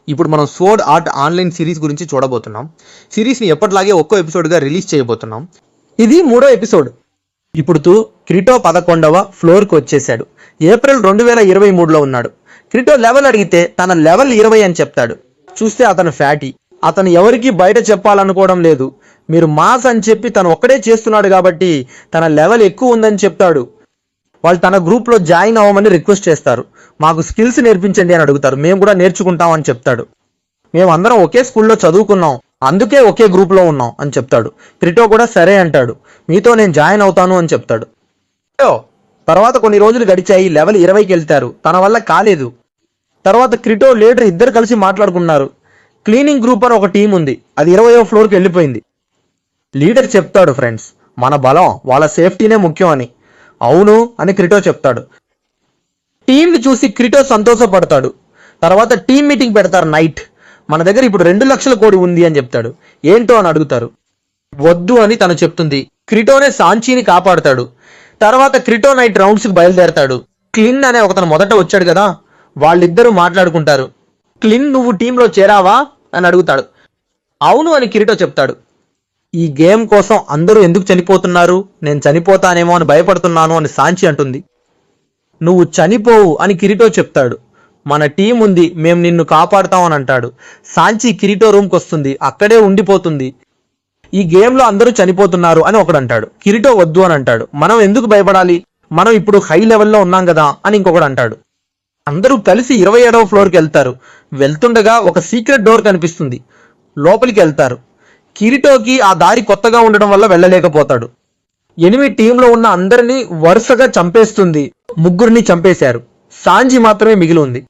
ఇప్పుడు మనం sword art online series గురించి చూడబోతున్నాం. సిరీస్ని ఎప్పటిలాగే ఒక్కో ఎపిసోడ్గా రిలీజ్ చేయబోతున్నాం. ఇది 3వ ఎపిసోడ్. ఇప్పుడు క్రిటో 11వ ఫ్లోర్కి వచ్చేసాడు. ఏప్రిల్ 2023లో ఉన్నాడు. క్రిటో లెవెల్ అడిగితే తన లెవెల్ 20 అని చెప్తాడు. చూస్తే అతను ఫ్యాటీ. అతను ఎవరికి బయట చెప్పాలనుకోవడం లేదు. మీరు మాస్ అని చెప్పి తను ఒక్కడే చేస్తున్నాడు కాబట్టి తన లెవెల్ ఎక్కువ ఉందని చెప్తాడు. వాళ్ళు తన గ్రూప్లో జాయిన్ అవ్వమని రిక్వెస్ట్ చేస్తారు. మాకు స్కిల్స్ నేర్పించండి అని అడుగుతారు. మేము కూడా నేర్చుకుంటాం అని చెప్తాడు. మేము అందరం ఒకే స్కూల్లో చదువుకున్నాం, అందుకే ఒకే గ్రూప్లో ఉన్నాం అని చెప్తాడు. క్రిటో కూడా సరే అంటాడు. మీతో నేను జాయిన్ అవుతాను అని చెప్తాడు. తర్వాత కొన్ని రోజులు గడిచాయి. లెవెల్ 20కి వెళ్తారు. తన వల్ల కాలేదు. తర్వాత క్రిటో లీడర్ ఇద్దరు కలిసి మాట్లాడుకున్నారు. క్లీనింగ్ గ్రూప్ అని ఒక టీం ఉంది, అది 20వ ఫ్లోర్కి వెళ్ళిపోయింది. లీడర్ చెప్తాడు, ఫ్రెండ్స్ మన బలం వాళ్ళ సేఫ్టీనే ముఖ్యం అని. అవును అని క్రిటో చెప్తాడు. టీంని చూసి క్రిటో సంతోషపడతాడు. తర్వాత టీం మీటింగ్ పెడతారు నైట్. మన దగ్గర ఇప్పుడు 2 లక్షల కోడి ఉంది అని చెప్తాడు. ఏంటో అని అడుగుతారు. వద్దు అని తను చెప్తుంది. క్రిటోనే సాంచీని కాపాడుతాడు. తర్వాత క్రిటో నైట్ రౌండ్స్కి బయలుదేరతాడు. క్లిన్ అనే ఒకతను మొదట వచ్చాడు కదా, వాళ్ళిద్దరూ మాట్లాడుకుంటారు. క్లిన్ నువ్వు టీంలో చేరావా అని అడుగుతాడు. అవును అని క్రిటో చెప్తాడు. ఈ గేమ్ కోసం అందరూ ఎందుకు చనిపోతున్నారు, నేను చనిపోతానేమో అని భయపడుతున్నాను అని సాంచి అంటుంది. నువ్వు చనిపోవు అని కిరీటో చెప్తాడు. మన టీం ఉంది, మేము నిన్ను కాపాడుతాం అని అంటాడు. సాంచి కిరీటో రూమ్కి వస్తుంది, అక్కడే ఉండిపోతుంది. ఈ గేమ్లో అందరూ చనిపోతున్నారు అని ఒకడు అంటాడు. కిరీటో వద్దు అని అంటాడు. మనం ఎందుకు భయపడాలి, మనం ఇప్పుడు హై లెవెల్లో ఉన్నాం కదా అని ఇంకొకడు అంటాడు. అందరూ కలిసి 27వ ఫ్లోర్కి వెళ్తారు. వెళ్తుండగా ఒక సీక్రెట్ డోర్ కనిపిస్తుంది. లోపలికి వెళ్తారు. కిరీటోకి ఆ దారి కొత్తగా ఉండడం వల్ల వెళ్ళలేకపోతాడు. ఎనిమి టీంలో ఉన్న అందరినీ వరుసగా చంపేస్తుంది. 3 చంపేశారు. సాంజి మాత్రమే మిగిలి ఉంది.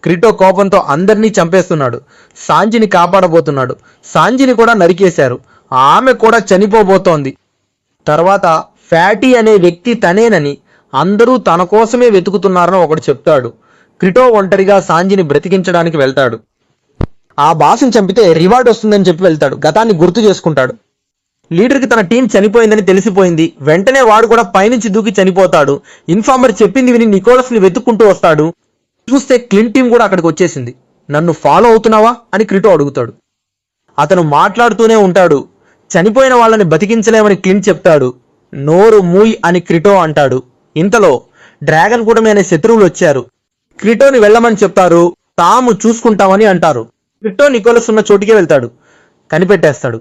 క్రిటో కోపంతో అందరినీ చంపేస్తున్నాడు. సాంజిని కాపాడబోతున్నాడు. సాంజిని కూడా నరికేశారు. ఆమె కూడా చనిపోబోతోంది. తర్వాత ఫ్యాటీ అనే వ్యక్తి తనేనని, అందరూ తన కోసమే వెతుకుతున్నారని ఒకడు చెప్తాడు. క్రిటో ఒంటరిగా సాంజిని బ్రతికించడానికి వెళ్తాడు. ఆ బాస్ని చంపితే రివార్డ్ వస్తుందని చెప్పి వెళ్తాడు. గతాన్ని గుర్తు చేసుకుంటాడు. లీడర్కి తన టీం చనిపోయిందని తెలిసిపోయింది. వెంటనే వాడు కూడా పైనుంచి దూకి చనిపోతాడు. ఇన్ఫార్మర్ చెప్పింది విని నికోలస్ని వెతుక్కుంటూ వస్తాడు. చూస్తే క్లిన్ టీం కూడా అక్కడికి వచ్చేసింది. నన్ను ఫాలో అవుతున్నావా అని క్రిటో అడుగుతాడు. అతను మాట్లాడుతూనే ఉంటాడు. చనిపోయిన వాళ్ళని బతికించలేమని క్లిన్ చెప్తాడు. నోరు మూయ్ అని క్రిటో అంటాడు. ఇంతలో డ్రాగన్ కూటమి అనే శత్రువులు వచ్చారు. క్రిటోని వెళ్ళమని చెప్తారు. తాము చూసుకుంటామని అంటారు. క్రిటో నికోలస్ ఉన్న చోటికే వెళ్తాడు. కనిపెట్టేస్తాడు.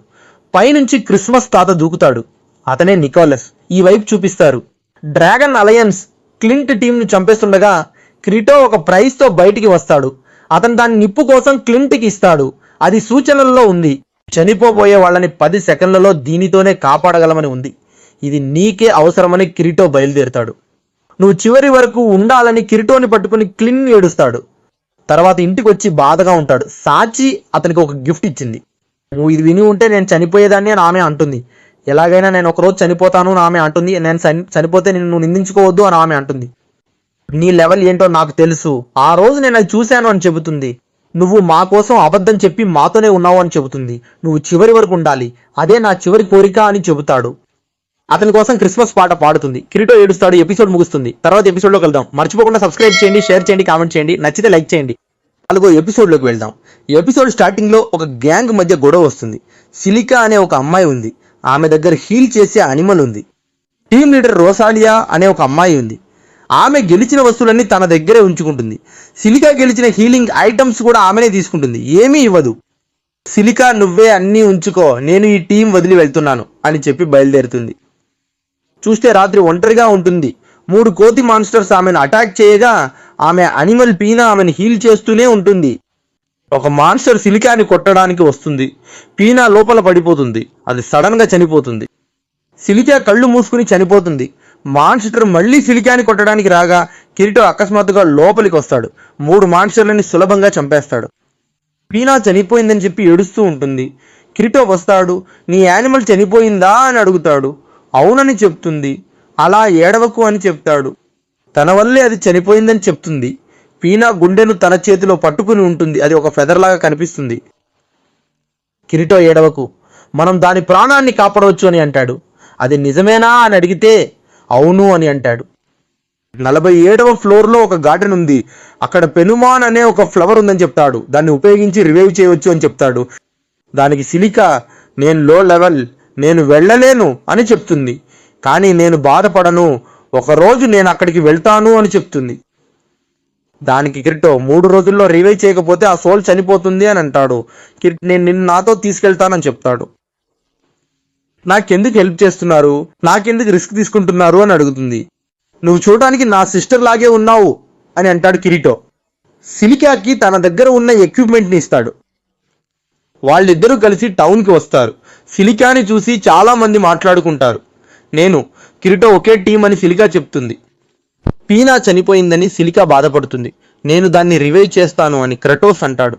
పైనుంచి క్రిస్మస్ తాత దూకుతాడు. అతనే నికోలస్. ఈ వైపు చూపిస్తారు. డ్రాగన్ అలయన్స్ క్లింట్ టీంను చంపేస్తుండగా క్రిటో ఒక ప్రైజ్తో బయటికి వస్తాడు. అతను దాని నిప్పు కోసం క్లింట్కి ఇస్తాడు. అది సూచనల్లో ఉంది. చనిపోబోయే వాళ్ళని 10 సెకండ్లలో దీనితోనే కాపాడగలమని ఉంది. ఇది నీకే అవసరమని క్రిటో బయలుదేరుతాడు. నువ్వు చివరి వరకు ఉండాలని కిరీటోని పట్టుకుని క్లిన్ ఏడుస్తాడు. తర్వాత ఇంటికి వచ్చి బాధగా ఉంటాడు. సాచి అతనికి ఒక గిఫ్ట్ ఇచ్చింది. నువ్వు ఇది విని ఉంటే నేను చనిపోయేదాన్ని అని ఆమె అంటుంది. ఎలాగైనా నేను ఒకరోజు చనిపోతాను అని ఆమె అంటుంది. నేను చనిపోతే నిన్ను నిందించుకోవద్దు అని ఆమె అంటుంది. నీ లెవెల్ ఏంటో నాకు తెలుసు, ఆ రోజు నేను అది చూశాను అని చెబుతుంది. నువ్వు మా కోసం అబద్ధం చెప్పి మాతోనే ఉన్నావు అని చెబుతుంది. నువ్వు చివరి వరకు ఉండాలి, అదే నా చివరి కోరిక అని చెబుతాడు. అతని కోసం క్రిస్మస్ పాట పాడుతుంది. కిరీటో ఏడుస్తాడు. ఎపిసోడ్ ముగుస్తుంది. తర్వాత ఎపిసోడ్లోకి వెళ్దాం. మర్చిపోకుండా సబ్స్క్రైబ్ చేయండి, షేర్ చేయండి, కామెంట్ చేయండి. నచ్చితే లైక్ చేయండి. 4వ ఎపిసోడ్లోకి వెళ్దాం. ఎపిసోడ్ స్టార్టింగ్లో ఒక గ్యాంగ్ మధ్య గొడవ వస్తుంది. సిలికా అనే ఒక అమ్మాయి ఉంది. ఆమె దగ్గర హీల్ చేసే అనిమల్ ఉంది. టీం లీడర్ రోసాలియా అనే ఒక అమ్మాయి ఉంది. ఆమె గెలిచిన వస్తువులన్నీ తన దగ్గరే ఉంచుకుంటుంది. సిలికా గెలిచిన హీలింగ్ ఐటమ్స్ కూడా ఆమెనే తీసుకుంటుంది. ఏమీ ఇవ్వదు. సిలికా నువ్వే అన్నీ ఉంచుకో, నేను ఈ టీం వదిలి వెళ్తున్నాను అని చెప్పి బయలుదేరుతుంది. చూస్తే రాత్రి ఒంటరిగా ఉంటుంది. 3 కోతి మాన్స్టర్స్ ఆమెను అటాక్ చేయగా ఆమె అనిమల్ పీనా ఆమెను హీల్ చేస్తూనే ఉంటుంది. ఒక మాన్స్టర్ సిలికాని కొట్టడానికి వస్తుంది. పీనా లోపల పడిపోతుంది. అది సడన్గా చనిపోతుంది. సిలికా కళ్ళు మూసుకుని చనిపోతుంది. మాన్స్టర్ మళ్ళీ సిలికాని కొట్టడానికి రాగా కిరీటో అకస్మాత్తుగా లోపలికి వస్తాడు. 3 మాన్స్టర్లని సులభంగా చంపేస్తాడు. పీనా చనిపోయిందని చెప్పి ఏడుస్తూ ఉంటుంది. కిరీటో వస్తాడు. నీ యానిమల్ చనిపోయిందా అని అడుగుతాడు. అవునని చెప్తుంది. అలా ఏడవకు అని చెప్తాడు. తన వల్లే అది చనిపోయిందని చెప్తుంది. పీనా గుండెను తన చేతిలో పట్టుకుని ఉంటుంది. అది ఒక ఫెదర్లాగా కనిపిస్తుంది. కిరీటో ఏడవకు, మనం దాని ప్రాణాన్ని కాపాడవచ్చు అని అంటాడు. అది నిజమేనా అని అడిగితే అవును అని అంటాడు. 47వ ఫ్లోర్లో ఒక గార్డెన్ ఉంది, అక్కడ పెనుమాన్ అనే ఒక ఫ్లవర్ ఉందని చెప్తాడు, దాన్ని ఉపయోగించి రివైవ్ చేయవచ్చు అని చెప్తాడు. దానికి సిలికా నేను లో లెవెల్, నేను వెళ్ళలేను అని చెప్తుంది. కానీ నేను బాధపడను, ఒకరోజు నేను అక్కడికి వెళ్తాను అని చెప్తుంది. దానికి కిరీటో 3 రోజుల్లో రివైవ్ చేయకపోతే ఆ సోల్ చనిపోతుంది అని అంటాడు. నేను నిన్ను నాతో తీసుకెళ్తానని చెప్తాడు. నాకెందుకు హెల్ప్ చేస్తున్నారు, నాకెందుకు రిస్క్ తీసుకుంటున్నారు అని అడుగుతుంది. నువ్వు చూడడానికి నా సిస్టర్ లాగే ఉన్నావు అని అంటాడు కిరీటో. సిలికాకి తన దగ్గర ఉన్న ఎక్విప్మెంట్ని ఇస్తాడు. వాళ్ళిద్దరూ కలిసి టౌన్కి వస్తారు. సిలికాని చూసి చాలా మంది మాట్లాడుకుంటారు. నేను కిరీటో ఒకే టీం అని సిలికా చెప్తుంది. పీనా చనిపోయిందని సిలికా బాధపడుతుంది. నేను దాన్ని రివైవ్ చేస్తాను అని క్రటోస్ అంటాడు.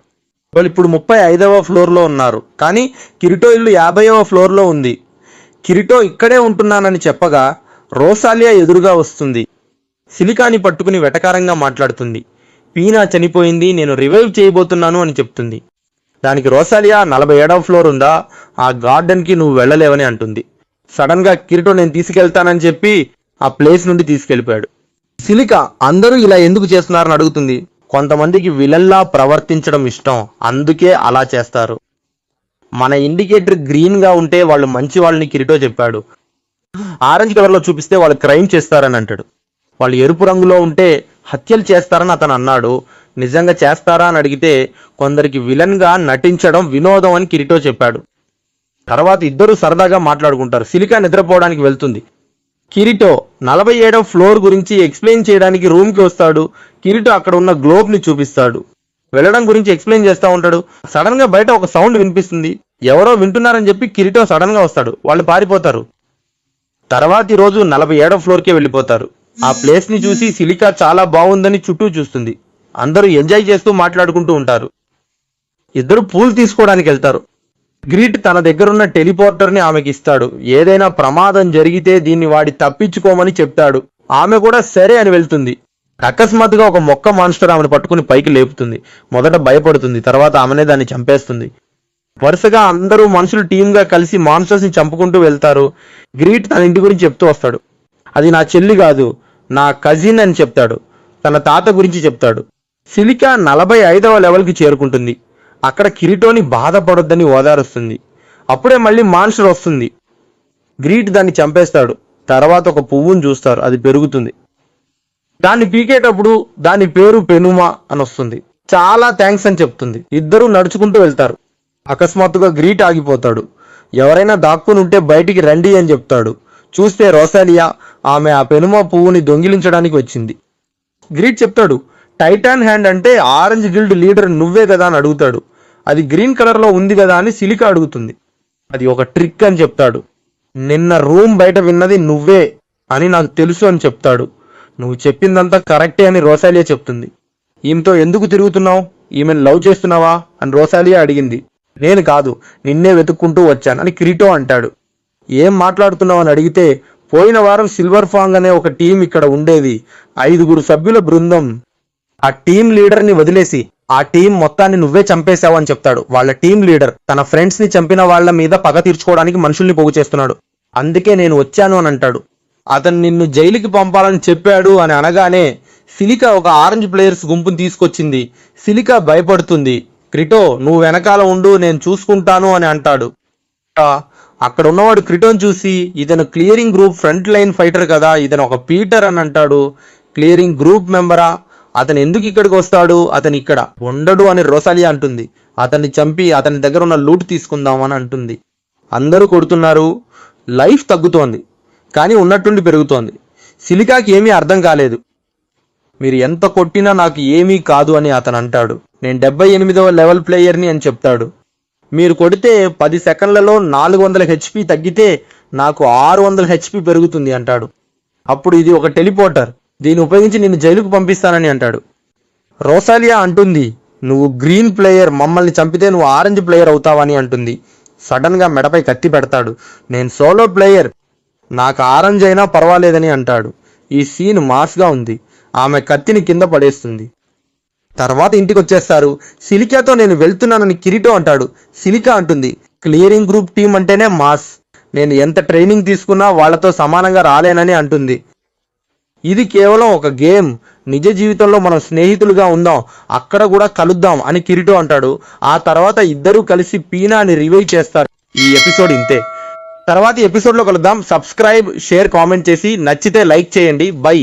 వాళ్ళు ఇప్పుడు 35వ ఫ్లోర్లో ఉన్నారు, కానీ కిరీటో ఇల్లు 50వ ఫ్లోర్లో ఉంది. కిరీటో ఇక్కడే ఉంటున్నానని చెప్పగా రోసాలియా ఎదురుగా వస్తుంది. సిలికాని పట్టుకుని వెటకారంగా మాట్లాడుతుంది. పీనా చనిపోయింది, నేను రివైవ్ చేయబోతున్నాను అని చెప్తుంది. దానికి రోసాలియా 47వ ఫ్లోర్ ఉందా, ఆ గార్డెన్కి నువ్వు వెళ్ళలేవని అంటుంది. సడన్గా కిరీటో నేను తీసుకెళ్తానని చెప్పి ఆ ప్లేస్ నుండి తీసుకెళ్ళిపోయాడు. సిలికా అందరూ ఇలా ఎందుకు చేస్తున్నారని అడుగుతుంది. కొంతమందికి విలన్లా ప్రవర్తించడం ఇష్టం, అందుకే అలా చేస్తారు. మన ఇండికేటర్ గ్రీన్గా ఉంటే వాళ్ళు మంచి వాళ్ళని కిరీటో చెప్పాడు. ఆరెంజ్ కలర్లో చూపిస్తే వాళ్ళు క్రైమ్ చేస్తారని అంటాడు. వాళ్ళు ఎరుపు రంగులో ఉంటే హత్యలు చేస్తారని అతను అన్నాడు. నిజంగా చేస్తారా అని అడిగితే కొందరికి విలన్గా నటించడం వినోదం అని కిరీటో చెప్పాడు. తర్వాత ఇద్దరు సరదాగా మాట్లాడుకుంటారు. సిలికా నిద్రపోవడానికి వెళ్తుంది. కిరీటో 47వ ఫ్లోర్ గురించి ఎక్స్ప్లెయిన్ చేయడానికి రూమ్కి వస్తాడు. కిరీటో అక్కడ ఉన్న గ్లోబ్ని చూపిస్తాడు. వెళ్ళడం గురించి ఎక్స్ప్లెయిన్ చేస్తూ ఉంటాడు. సడన్గా బయట ఒక సౌండ్ వినిపిస్తుంది. ఎవరో వింటున్నారని చెప్పి కిరీటో సడన్గా వస్తాడు. వాళ్ళు పారిపోతారు. తర్వాతి రోజు 47వ ఫ్లోర్కే వెళ్ళిపోతారు. ఆ ప్లేస్ని చూసి సిలికా చాలా బాగుందని చుట్టూ చూస్తుంది. అందరూ ఎంజాయ్ చేస్తూ మాట్లాడుకుంటూ ఉంటారు. ఇద్దరు పూల్ తీసుకోవడానికి వెళ్తారు. గ్రీట్ తన దగ్గరున్న టెలిపోర్టర్ని ఆమెకి ఇస్తాడు. ఏదైనా ప్రమాదం జరిగితే దీన్ని వాడి తప్పించుకోమని చెప్తాడు. ఆమె కూడా సరే అని వెళ్తుంది. అకస్మాత్తుగా ఒక మొక్క మాన్స్టర్ ఆమెను పట్టుకుని పైకి లేపుతుంది. మొదట భయపడుతుంది, తర్వాత ఆమెనే దాన్ని చంపేస్తుంది. వరుసగా అందరూ మనుషులు టీమ్గా కలిసి మాన్స్టర్స్ని చంపుకుంటూ వెళ్తారు. గ్రీట్ తన ఇంటి గురించి చెప్తూ వస్తాడు. అది నా చెల్లి కాదు, నా కజిన్ అని చెప్తాడు. తన తాత గురించి చెప్తాడు. సిలికా 45వ లెవెల్కి చేరుకుంటుంది. అక్కడ కిరీటోని బాధపడొద్దని ఓదారుస్తుంది. అప్పుడే మళ్ళీ మాన్స్టర్ వస్తుంది. గ్రీట్ దాన్ని చంపేస్తాడు. తర్వాత ఒక పువ్వును చూస్తారు, అది పెరుగుతుంది. దాన్ని పీకేటప్పుడు దాని పేరు పెనుమా అని వస్తుంది. చాలా థ్యాంక్స్ అని చెప్తుంది. ఇద్దరూ నడుచుకుంటూ వెళ్తారు. అకస్మాత్తుగా గ్రీట్ ఆగిపోతాడు. ఎవరైనా దాక్కుని ఉంటే బయటికి రండి అని చెప్తాడు. చూస్తే రోసాలియా, ఆమె ఆ పెనుమా పువ్వుని దొంగిలించడానికి వచ్చింది. గ్రీట్ చెప్తాడు, టైటాన్ హ్యాండ్ అంటే ఆరెంజ్ గిల్డ్ లీడర్ నువ్వే కదా అని అడుగుతాడు. అది గ్రీన్ కలర్లో ఉంది కదా అని సిలికా అడుగుతుంది. అది ఒక ట్రిక్ అని చెప్తాడు. నిన్న రూమ్ బయట విన్నది నువ్వే అని నాకు తెలుసు అని చెప్తాడు. నువ్వు చెప్పిందంతా కరెక్టే అని రోసాలియా చెప్తుంది. ఈమెతో ఎందుకు తిరుగుతున్నావు, ఈమెను లవ్ చేస్తున్నావా అని రోసాలియా అడిగింది. నేను కాదు, నిన్నే వెతుక్కుంటూ వచ్చాను అని కిరీటో అంటాడు. ఏం మాట్లాడుతున్నావు అని అడిగితే, పోయిన వారం సిల్వర్ ఫాంగ్ అనే ఒక టీం ఇక్కడ ఉండేది, 5 సభ్యుల బృందం. ఆ టీం లీడర్ని వదిలేసి ఆ టీం మొత్తాన్ని నువ్వే చంపేశావు అని చెప్తాడు. వాళ్ళ టీం లీడర్ తన ఫ్రెండ్స్ ని చంపిన వాళ్ళ మీద పగ తీర్చుకోవడానికి మనుషుల్ని పోగు చేస్తున్నాడు. అందుకే నేను వచ్చాను అని అంటాడు. అతను నిన్ను జైలుకి పంపాలని చెప్పాడు అని అనగానే సిలికా ఒక ఆరెంజ్ ప్లేయర్స్ గుంపుని తీసుకొచ్చింది. సిలికా భయపడుతుంది. క్రిటో నువ్వు వెనకాల ఉండు, నేను చూసుకుంటాను అని అంటాడు. అక్కడ ఉన్నవాడు క్రిటోని చూసి, ఇతను clearing group front line fighter కదా, ఇతను ఒక పీటర్ అని అంటాడు. క్లియరింగ్ గ్రూప్ మెంబరా, అతను ఎందుకు ఇక్కడికి వస్తాడు, అతను ఇక్కడ ఉండడు అని రోసాలియా అంటుంది. అతన్ని చంపి అతని దగ్గర ఉన్న లూట్ తీసుకుందామని అంటుంది. అందరూ కొడుతున్నారు. లైఫ్ తగ్గుతోంది, కానీ ఉన్నట్టుండి పెరుగుతోంది. సిలికాకి ఏమీ అర్థం కాలేదు. మీరు ఎంత కొట్టినా నాకు ఏమీ కాదు అని అతను అంటాడు. నేను 78వ లెవెల్ ప్లేయర్ని అని చెప్తాడు. మీరు కొడితే 10 సెకండ్లలో 400 HP తగ్గితే నాకు 600 HP పెరుగుతుంది అంటాడు. అప్పుడు ఇది ఒక టెలిపోర్టర్, దీన్ని ఉపయోగించి నిన్ను జైలుకు పంపిస్తానని అంటాడు. రోసాలియా అంటుంది, నువ్వు గ్రీన్ ప్లేయర్, మమ్మల్ని చంపితే నువ్వు ఆరెంజ్ ప్లేయర్ అవుతావని అంటుంది. సడన్గా మెడపై కత్తి పెడతాడు. నేను సోలో ప్లేయర్, నాకు ఆరెంజ్ అయినా పర్వాలేదని అంటాడు. ఈ సీన్ మాస్గా ఉంది. ఆమె కత్తిని కింద పడేస్తుంది. తర్వాత ఇంటికి వచ్చేస్తారు. సిలికాతో నేను వెళ్తున్నానని కిరీటో అంటాడు. సిలికా అంటుంది, క్లియరింగ్ గ్రూప్ టీం అంటేనే మాస్, నేను ఎంత ట్రైనింగ్ తీసుకున్నా వాళ్లతో సమానంగా రాలేనని అంటుంది. ఇది కేవలం ఒక గేమ్, నిజ జీవితంలో మనం స్నేహితులుగా ఉందాం, అక్కడ కూడా కలుద్దాం అని కిరీటో అంటాడు. ఆ తర్వాత ఇద్దరూ కలిసి పీనాని రివైవ్ చేస్తారు. ఈ ఎపిసోడ్ ఇంతే. తర్వాతి ఎపిసోడ్లో కలుద్దాం. సబ్స్క్రైబ్, షేర్, కామెంట్ చేసి నచ్చితే లైక్ చేయండి. బై.